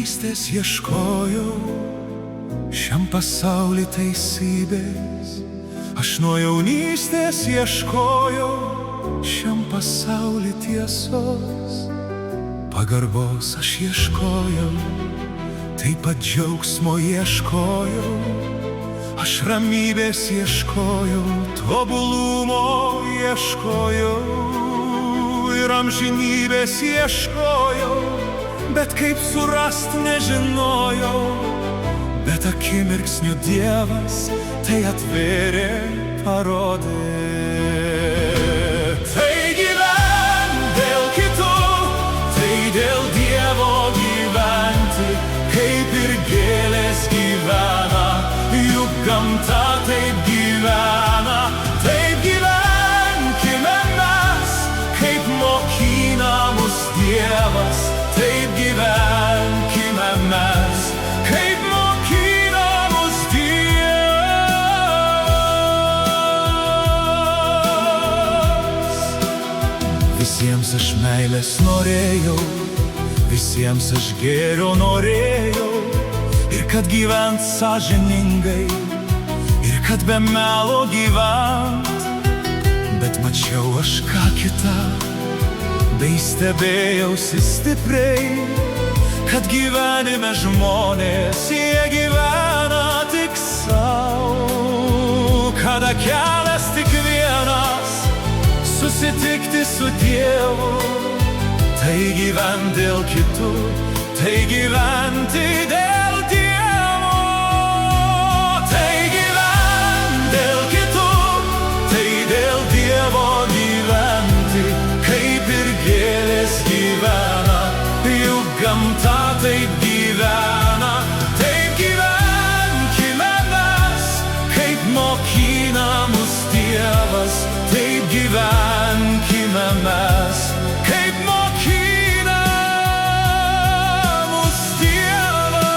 jaunystės ieškojau šiam pasauly teisybės. Aš nuo jaunystės ieškojau šiam pasauly tiesos. Pagarbos aš ieškojau, taip pat džiaugsmo ieškojau. Aš ramybės ieškojau, tobulumo ieškojau ir amžinybės ieškojau, bet kaip surast nežinojau. Bet akimirksniu Dievas tai atvėrė, parodė. Tai gyvent dėl kitų, tai dėl Dievo gyventi, kaip ir gėlės gyvena, juk gamta taip gyvena. Taip gyvenkime mes, kaip mokina mus Dievas. Taip gyvenkime mes, kaip mokina mus Dievas. Visiems aš meilės norėjau, visiems aš gėrio norėjau, ir kad gyvent sąžiningai, ir kad be melo gyvent. Bet mačiau aš ką kitą, bei stebėjausi stipriai, kad gyvenime žmonės jie gyvena tik savo. Kada kelias tik vienas - susitikti su Dievu. Tai gyvent dėl kitų, tai gyventi dėl Dievo. Tai gyvent dėl kitų, tai dėl Dievo gyventi, kaip ir gėlės gyvena, juk gamta taip gyvena. Taip gyvenkime mes, kaip mokina mus Dievas. Taip gyvenkime mes, kaip mokina mus Dievas.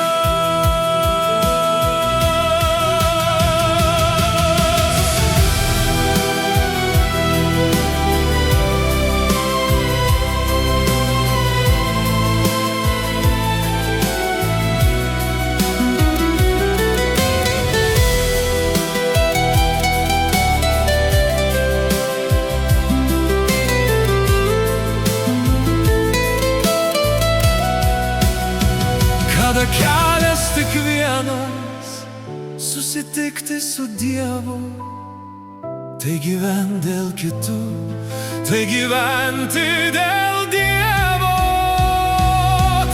Kada kelias tik vienas - susitikti su Dievu. Tai gyvent dėl kitų, tai gyventi dėl Dievo.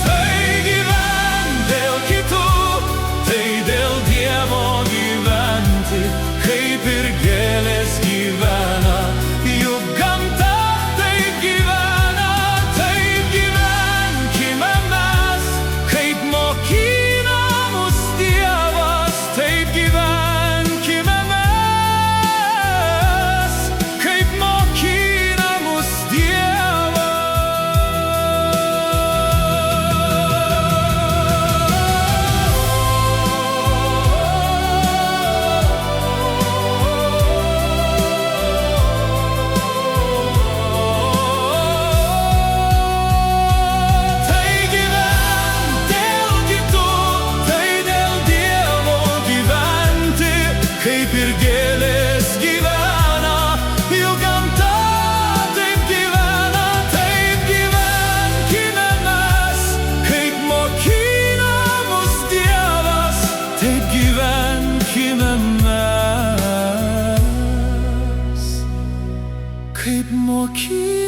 Tai gyvent dėl kitų, tai dėl Dievo gyventi, kaip ir gėlės gyvena, juk gamta taip gyvena. Taip gyvenkime mes, kaip mokina mus Dievas. Taip gyvenkime mes, kaip mokina mus Dievas. Tai gyvent dėl kitų, tai dėl Dievo gyventi, kaip ir gėlės gyvena, juk gamta taip gyvena. Taip gyvenkime mes, kaip mokina mus Dievas. Taip gyvenkime mes, kaip mokina